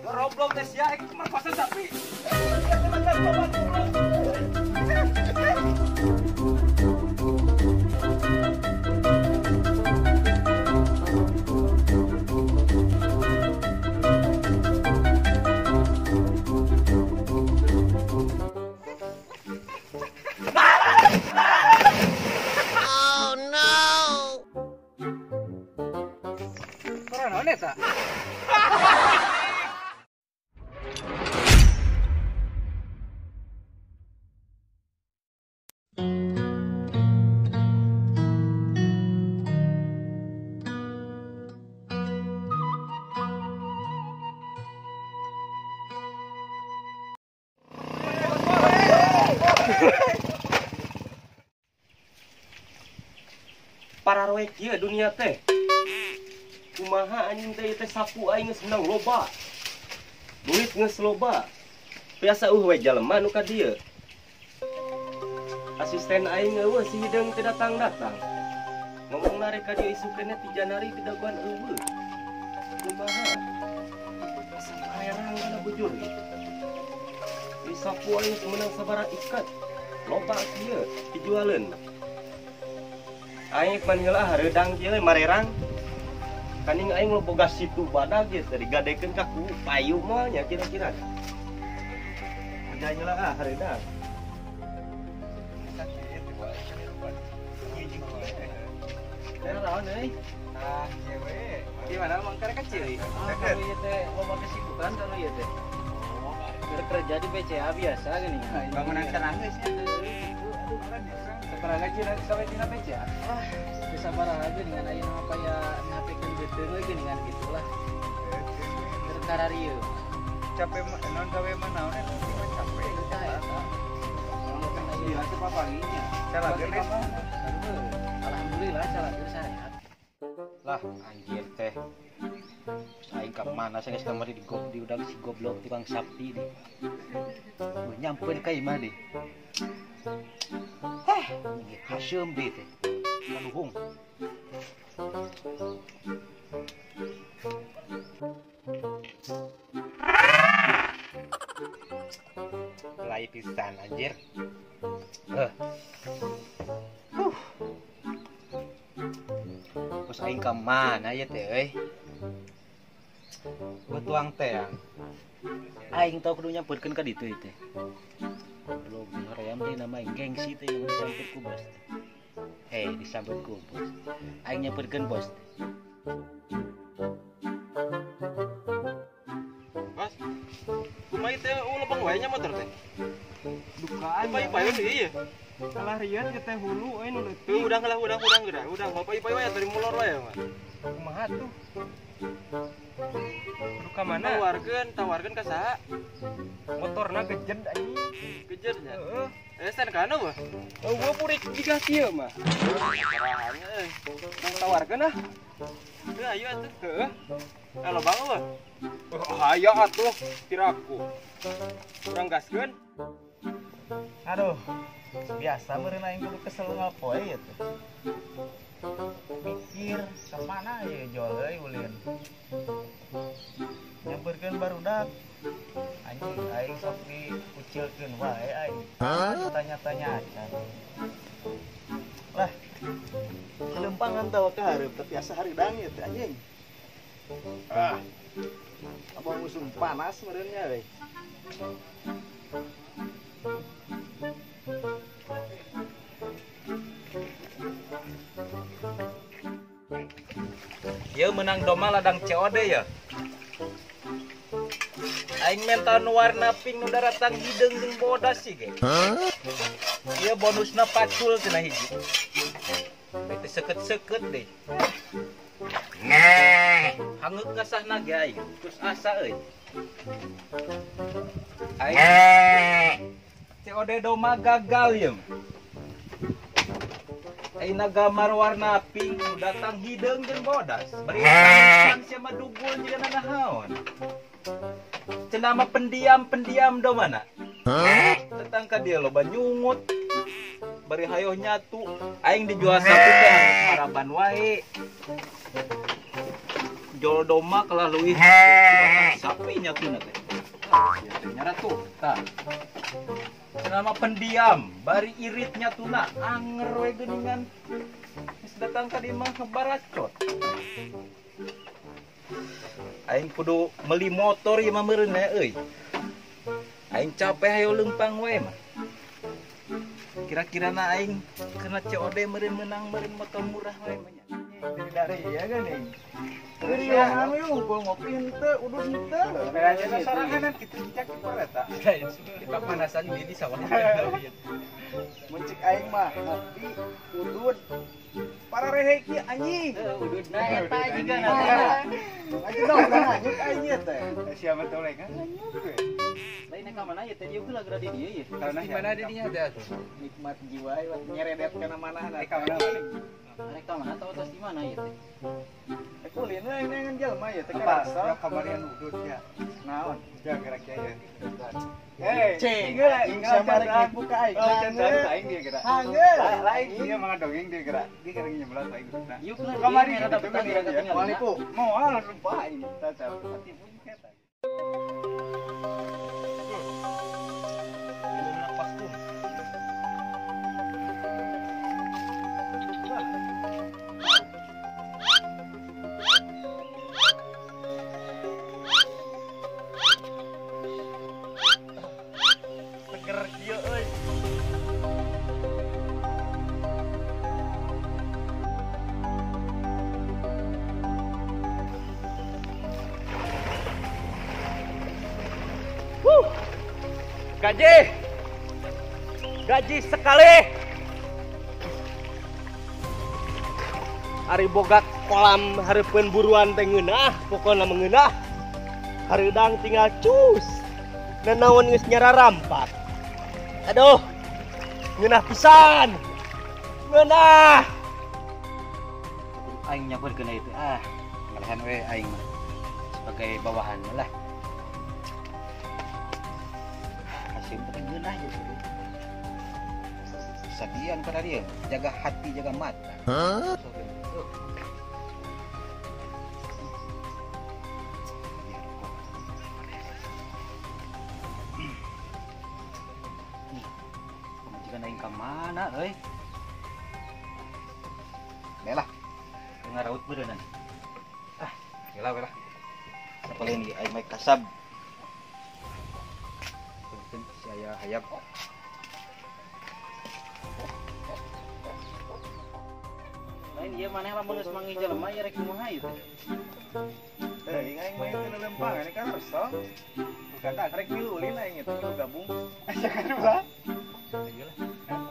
Roblong tes ya, merkosa sapi. Oh no! Corona neta. Para roek ieu dunia teh. Kumaha anjing teh sapu aing geus menang loba. Duit geus loba. Biasa we jelema nu ka dieu. Asisten aing eueuh si hideung teu datang-datang. Ngomong nari ka dieu isukena 3 hari teu daguan eueuh. Kumaha? Saherang kana bujur. Di sapu aing menang sabaraha ikat. Loba kieu dijualeun. Aing pan heula hareudang kieu marerang. Kaning aing lo boga situ badag ge teh digadekeun ka ku payung mah nya kira-kira. Udah heula hareudang. Naon euy? Ah, cewek. Di mana mangkar kecil? Kalau ieu teh loba kesibukan kalau ieu teh. Kerja di BCA biasa gini. Bangunan tenang geus ya. Sekarang ngaji sampai di BCA. Bisa barang aja dengan ayeuna mah paya ngapikeun beuteung lagi dengan gitulah. Perkara rieu. Capek non gawe mah naon cuma capek. Iya, itu papaginya. Calageun ya. Alhamdulillah calageun sarehat. Lah anjir teh. Aing ka mana saya geus kamari di udang si goblok tukang sapi di. Nyampeun ka imah di. Hasyem di teh. Kaluhung. Lai pisan anjir. Terus aing ka mana ya teh euy? Betuang teh. Aing tau kudu nyampeurkeun ka ditu teh. Belum hoream teh nama aing gengsi teh yang disambut ku bos. Disambut ku bos. Aing nyampeurkeun bos. Mas, kumaha teh ulepeng wae nya motor teh. Dukaan. Payu-payu deui ieu. Kalah rian ke teh hulu nu leutik. Udang geura, udang payu-payu wae dari mulor wae mah. Kumaha tuh? Duka mana? Tawarkeun ka saha? Motorna gejed anjing. Kejer nya. Heeh. Sen kana mah. Gua purik jiga kieu mah. Parahannya euy. Nang tawarkeun ah. Teu ayo atuh. Heeh. Elo bang eueuh. Aya atuh tiraku. Urang gaskeun. Aduh. Biasa meureun aing kudu kesel ngapoe ya teh. Mikir ka mana ye jol euy ulin. Nyampeurkeun barudak. Anjing aing sok dikucilkeun wae aing. Tanya-tanya acan. Lah. Kelempangan tawa ka hareup tapi asa hareudang ieu teh anjing. Abang musuh panas meureun nya euy. Ieu menang doma ladang COD ya. Aing mental nu warna pink nu daratang hideung jeung bodas sih ge. Ieu bonusna pacul cenah hiji. Bete seukeut-seukeut deui. Hangeuk ngasahna ge aing, terus asa euy. Aing COD doma gagal yeum. Aina gambar warna pink datang hideung jeung bodas. Beri kan sama dugul jeung naon. Cenah mah pendiam do mana? Datang ka dieu loba nyungut. Bari hayoh nyatu, aing dijual sapu teh harapan wae. Jol doma kalah leuwih sape suaminya tuh nanti. Ya nyara tuh, tak. Nama pendiam, bari iritnya tuh nak anger we geningan. Wis datang tadi mah ngebaracot. Aing kudu meli motor ieu mah meureun euy. Aing capek hayo lempang we mah. Kira-kira na aing kena COD meureun menang meureun motor murah we mah nya. Dari ya kan nih. Terus ya anu unggul ngopi henteu udus henteu. Kayaknya sarangan kita cek eta. Kita panasan di sawah. Mencik aing mah ngopi udud. Para rehe kieu anjing. Udud Nah eta jiga na. Aja dong nanyuk aing teh. Siapa tau lagi kan? Lain ka mana ya teh ieu geus lagra di dieu ye. Di mana di dinya ada tuh? Nikmat jiwa nyeredet kana manahna. Ka mana paling? Arek ka mana tahu tos di mana ya teh? Kulin we ngan jelema ya teh Apa? karasa. Ya kamarian udud ya. Naon? Ya gerak ya. Cing, sama lagi buka aing. Oh, jangan aing dia gerak. Hanggeul. Lain dia mah dongeng dia gerak. Dia gerak nyebelah aing. Yuk lah Kamari ada betah dia tinggal. Waliku. Moal lupa aing. Tata. Pati pun kata. Seger kieu euy. Gaji sekali. Ari boga kolam hareupeun buruan teh ngeunah, pokona mengeunah. Hareudang tinggal cus. Nanaon geus nyara rampat. Aduh. Ngeunah pisan. Ngeunah. Aing nyabut kena itu. Ngalehan we aing mah. Sebagai bawahan lah. Hasil teh ngeunah ya. Sadian kada dia, jaga hati, jaga mata. Hah? Jika naik ke mana, euy? Belah. Dengar raut beureunan. Belah. Siapa lagi aing make kasab. Penting saya hayap. Lain ieu maneh lamun geus manggih jelema ya rek kumaha ieu teh. Aing main ke lempang ini kan resol. Bukan tak rek milulin aing itu gabung. Jangan lupa.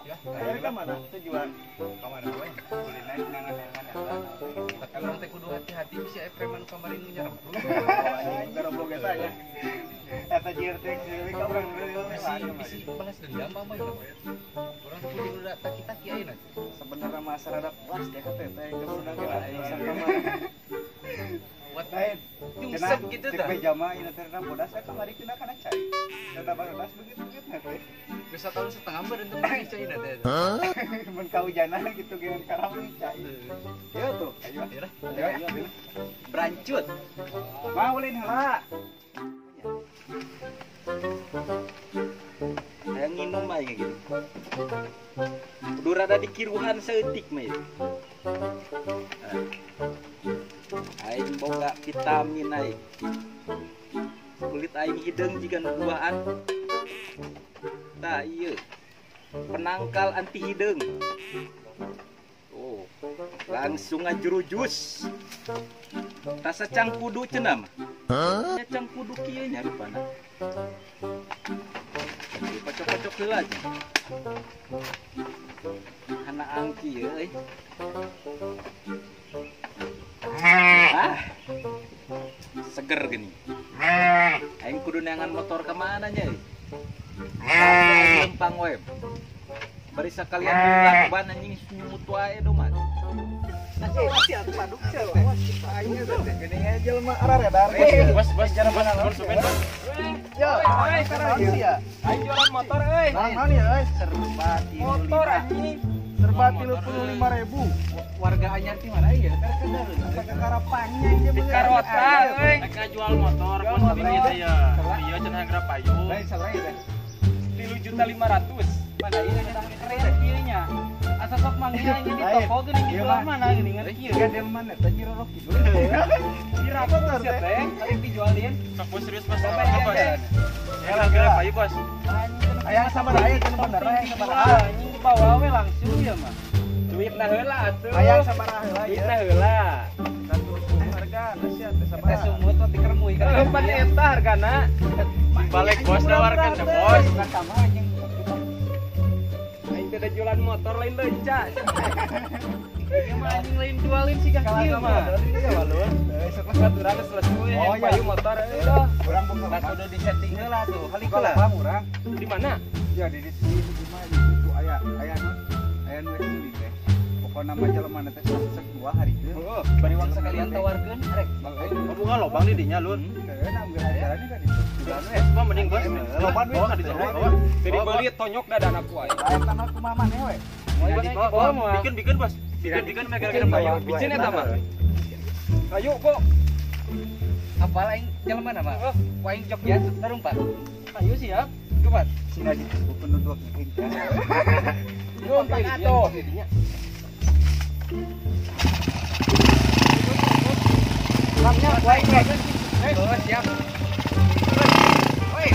Ya, akhirnya ke mana tujuan? Ke mana we? Ulin naik nangan-nangan eta. Tapi orang teh kudu hati-hati bisa preman kamarin nyerep. Anjing garoblok eta nya. Eta jieur teh deui ka urang bisi balas dendam mah ya. Orang teh kudu udah taki-taki ayeuna. Sebenarnya mah sarada puas teh teh ke urang ge aing sakama. Buat lain. Nyungsep gitu tah. Cek jama ieu teh bodas kamari kena kana cai. Eta barudas begitu teh. Geus 1 tahun setengah meureun teh maneh cai na teh. Mun kaujanan gitu geunan karang cai. Ya tuh. Ayo. Ayo. Brancut. Mau ulin heula. Hayang nginum mah kayak gitu. Kudu rada dikiruhan saeutik mah ya. Aing boga vitamin aing. Kulit aing hideung jiga nu duaan. Tah ieu. Penangkal anti hideung. Oh, langsung ngajurujus. Rasa cangkudu cenah mah. Nya cangkudu kieu nya rupana. Pocok-pocok heula aja. Kana angki euy. Seger gini. Aing kudu neangan motor ke mana nya? Lempang web. Bari sakalian lakuban anjing nyumut wae do man. Masih atuh paduk cel. Aing teh geuning aja jelema araredar. Bos cara mana lawan supir. Yo, sekarang ya. Aing jualan motor euy. Naon ya euy? Serba Motor anjing. Serba coba 35.000. Warga anyar di mana ya? Karena pakai karapannya dia Di Karota, euy. Mereka jual motor, Jual pas motor. ini ya. Iya cenah geura payung. Lain salah ya. 3.500.000. Pada ini kita keren kirinya. Asa sok mangnya ini di toko geuning di jual mana geuning kan kieu. Iya dia mana? Tanya rok gitu. Kira apa tuh sih teh? Tadi dijualin. Sok bos serius bos. Sampai Apa, dia bos? aja. Ya lah geura payung bos. Ayah sama ayah kan bener ayah sama Ah, anjing dibawa we langsung ya mah. Duitna heula atuh. ayah sama ayah Duitna heula. harga nasi sama Teh sumut mah dikermui kan. Pan eta hargana. Balik bos nawarkan teh bos. bukan sama anjing. Aing teh ada jualan motor lain leunca. Ieu mah anjing lain jualin sih kaki Kalau ieu mah. dari dia walun. Setelah urang selesai Oh, iya. payung motor euy dah. Orang bukan Pas udah disetting heula tuh. Halik kalau heula. orang Di mana? ya di mana itu ayah nu beli teh. Pokoknya mah jelema teh dua hari teh. Oh, Bari uang sekalian tawarkeun rek. Kamu lobang di dinya lun. Kayaknya nggak ada jalan kan itu. Semua mending bos. Loban we. Bawa di jalan bawa. Jadi beli tonyok dah dana ku aing. Ayah tanah kumaha maneh we. Bikin bos. Bikin mereka kira payung. Bicin eta mah. Ayo kok. Apal aing jalan mana mah? Oh. Waing Jogja tarumpat. Ayo siap. Kupat. Sini aja penduduk hingga. Yo tak atuh. Lapnya baik we. Oh, siap. Woi.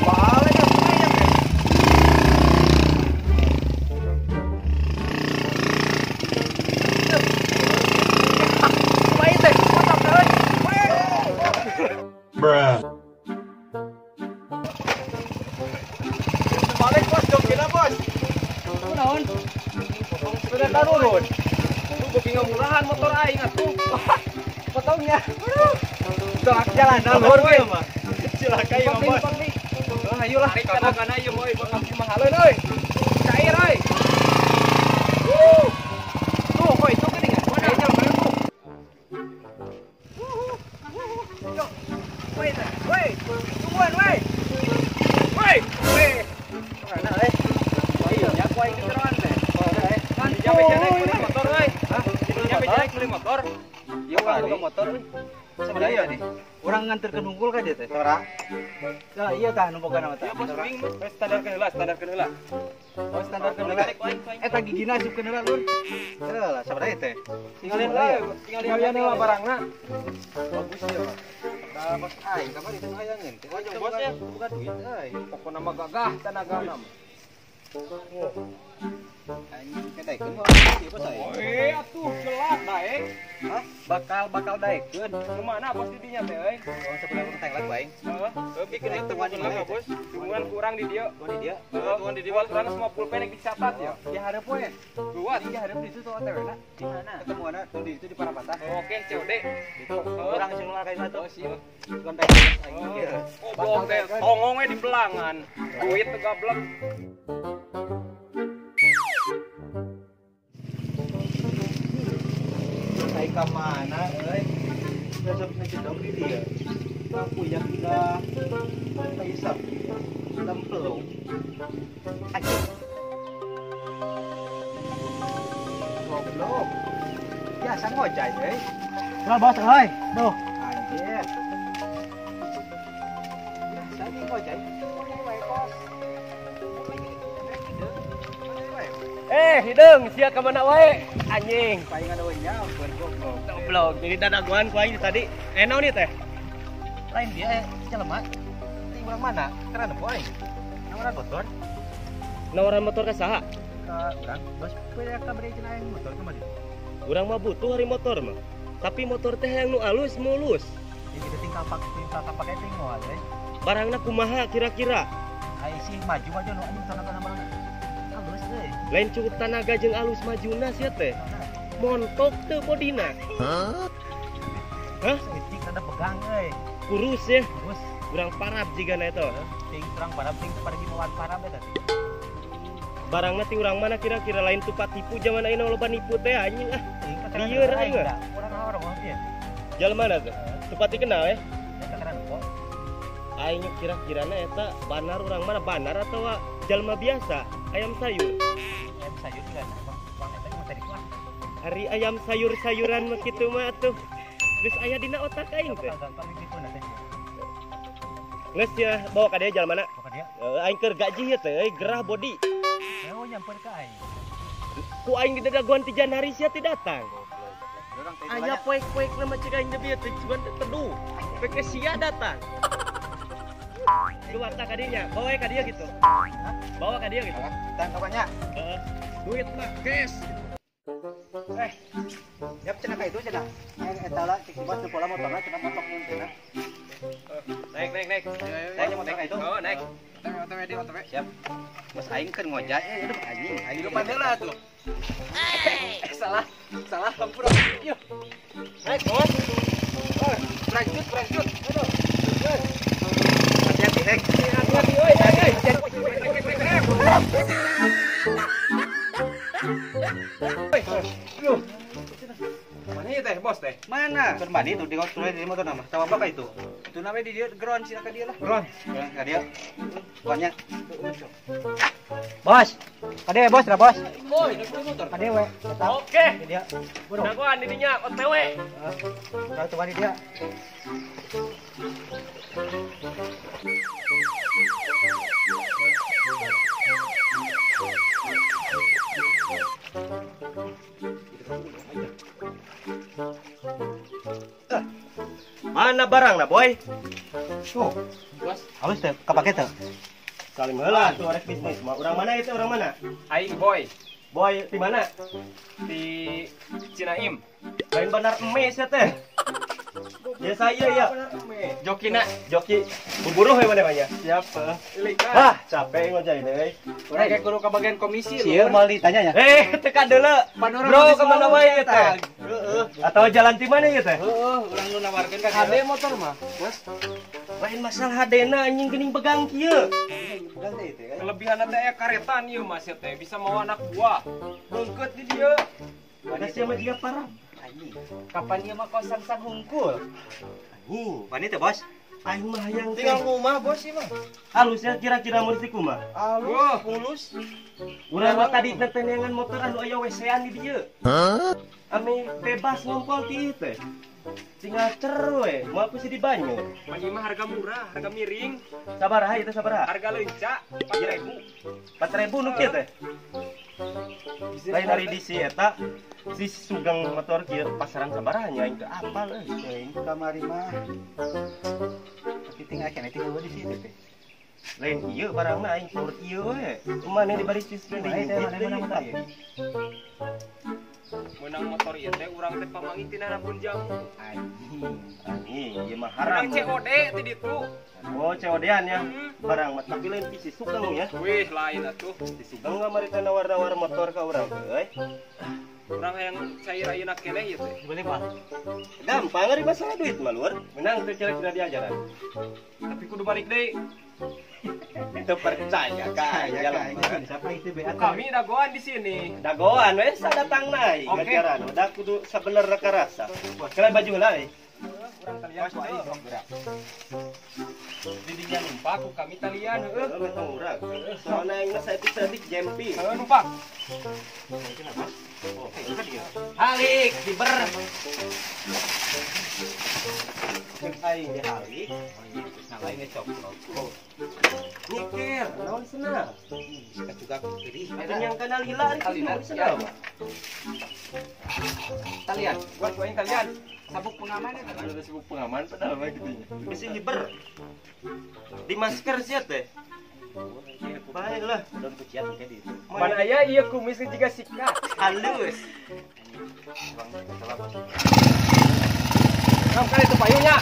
Balik ya saya. Baik teh. Mantap euy. Balik bos, jog kena bos. Kunaon? Sudah tarurun. Lu booking murahan motor aing atuh. Potongnya. Dak Jalan alur we mah. Cilaka ya bos. Oh, ayo lah. Tarik kadang-kadang ayo moy bakal mahaleun euy. Cair euy. Tuh, kok itu geuning kan? Mana aja bener tuh. Woi, woi. Tungguan, woi. Woi, woi. Mana euy? Iya, ya ku aing keteruan teh. Kan dia bejana beli motor euy. Hah? Dia bejana beli motor. Iya, boga motor euy. Sebenarnya nih. Orang nganterkeun unggul ka dia teh. Tora. Ya iya tah nu boga nama tah. Ya bos ping mah. Wes standarkeun heula. Oh standar keun heula. Eta gigina asupkeun heula lur. Heula sabaraha teh? Tinggalin lah, tinggalin lah barangna. Bagus ya, Pak. Da bos aing kamar itu hayangeun. Oh, jeung bos ya, bukan duit euy. Pokona mah gagah tenagana mah. Anjing kedaekeun mah ieu bos aing. Woi, atuh jelas daek. Hah? Bakal daekeun. Kemana bos di dinya teh euy? Oh sebenarnya tenglat baing. Bikin itu teman bos. Hubungan kurang di dia. Oh di dia. Hubungan di dia kurang semua pulpen yang dicatat ya. Di hareup we. Buat. Di hareup di situ tuh OTW-na. Di mana? Ketemuana tuh di itu di Parapata. Oke, COD. Itu. Orang sing luar kayak satu. Oh, siap. Kontak aing kieu. Oh, bohong teh. Tongong we di belangan. Duit teh gablek. Hai ka mana euy? Besok ngecedok di dia. Aku yang tidak isap. Lempelung. Anjing. Goblok. Biasa ngojay euy. Lah bos euy. Duh, anjir. Biasa ge ngojay. Hideung, sia ka mana wae? Anjing. Paling ada we nya, bukan goblok. Goblok, jadi dadaguan ku aing tadi. Naon ieu teh? Lain dia jelema. Ting urang mana? Keren poe. Nawaran motor. Nawaran motor ka saha? Ka urang bos punya ka beri cenah yang motor kemana? Urang mah butuh hari motor mah. Tapi motor teh yang nu alus mulus. Jadi kita tinggal pakai tinggal euy. Barangna kumaha kira-kira? Ai sih maju aja nu anjing tanah-tanah mana. Halus euy. Lain cukup tanaga jeung alus majuna sia teh. Montok teu bodina. Hah? Setik ada pegang euy. Kurus ya. Terus Urang parab jigana eta. ting terang parab ting pada gimauan parab eta. Barangna ti urang mana kira-kira lain tupat tipu zaman ayeuna loba nipu teh anjing ah. Ting Lieur aing mah. Orang dia. Jalan mana tuh? Tupat dikenal ya? Eta keren kok. Aing kira-kirana eta banar urang mana banar atau jalma biasa ayam sayur. sayur juga nah. Bang eta mah tadi kuah. Hari ayam sayur-sayuran mah kitu mah atuh. Geus aya dina otak aing teh. Gampang gitu nanti. Geus ya bawa ka dieu jalan mana? Pokok dia. Aing keur gaji ieu teh gerah body. Oh nyamper ke aing. Ku aing di dadaguan ti jan hari sia teh datang. Orang teh Aya poek-poek nama cik aing teh bieu teh cuman teh teduh. Peke sia datang. Lu warta ka dinya, bawa ka dieu gitu. Bawa ka dieu gitu. dan kawannya. Heeh. Duit mah cash. Siap cenah ka itu cenah. Eta lah cek buat di pola motorna cenah motor mun cenah. Naik. Naik mau naik ka itu. Oh, naik. OTW. Siap. Mas aing keur ngojak hidup anjing. Aing Di depan heula tuh. salah lampu. Yuk. Naik, bos. Berlanjut. Aduh. Hati-hati, naik. Hati-hati, oi, naik. Mana ya teh, bos teh? Mana? Terbani itu di motor nama. Tahu apa itu? Itu namanya di dia ground sih ka dia lah. Ground ka dia. Banyak. Bos. Kade bos lah bos. Boy, naik motor. Kade we. Oke. Dia. Dagoan didinya OTW. Kalau tuh dia. Mana barang lah, boy? Tuh. Bos. Halus teh kapake teh. Salim heula tuh rek bisnis. Orang mana itu? Orang mana? Aing boy Boy di mana? di Cinaim. Lain benar emes ya teh. Ya saya ya. Jokina. Joki buru-buru we mana banyak. Siapa? Ah, capek ngojai deh. Urang kayak kudu ke bagian komisi Sieu mal ditanya nya. Teka deuleu. Bro, kemana wae ya teh? Atau jalan ti mana ya teh? Urang nu nawarkeun ka HD motor mah. Lain masalah hadena anjing geuning pegang kieu. Bukan teh itu kan. Kelebihan teh aya karetan ieu Mas ya teh bisa mau anak buah. Beungkeut di dieu. Ada siapa juga parah? Anjing. Kapan ieu mah kosan sang hungkul? Anjing. Pani teh bos. Aing mah hayang Tinggal rumah bos sih mah. halusnya kira-kira mun si kumaha. Wah, mulus. Urang mah tadi netenengan motor anu aya WC-an di dieu. Ame bebas ngompol ti ieu teh. Tinggal cer we, moal ku si di banyu. Mani mah harga murah, harga miring, Sabaraha ieu teh sabaraha? harga leunca 4.000. 4.000 nu kieu teh. Lain dari di si eta si sugang motor kieu pasaran sabaraha nya aing teh apal euy. Aing kamari mah. Tapi tinggal kene tinggal di situ teh. Lain ieu barangna aing pur ieu we. Mane di bari sis teh Bae teh mana motor ieu. Menang motor ieu teh urang teh pamangi tina pun jamu. Anjing. Anjing ieu mah Urang haram. COD ti ditu. Oh, COD-an ya. Barang mah tapi lain si sugang ya. Wih, lain atuh. Si sugang ngamari teh nawar-nawar motor ka urang teh euy. Urang hayang cair ayeuna keneh ieu teh. Boleh mah. Gampang ari masalah duit mah luar. Menang tuh kira-kira diajaran. Tapi kudu balik deui. Itu percaya kaya lah. Siapa itu be? Kami dagoan di sini. Dagoan we sadatang naik Oke. ngajaran. Udah kudu sabener reka rasa. Kalian baju heula euy. Urang talian ku aing gerak. Didinya numpak ku kami talian heueuh. Heuh metong urang. Soalna aing mah saeutik-saeutik jempi. Heueuh numpak. Halik diber. Aing ge halik. Nah lain ge cokrok. Nyeker, naon senang. Kita juga kiri. Ada yang kenal lila ari Kalina, kitu senang. ya. Talian, buat ku aing talian. Sabuk pengaman ya kan? Ada sibuk pengaman padahal mah gitu nya. Bisi hiber. Di masker sia teh. Baiklah, Udah kuciat kayak di itu. Mana aya ieu kumis juga sikat. halus. Kam kali itu payungnya.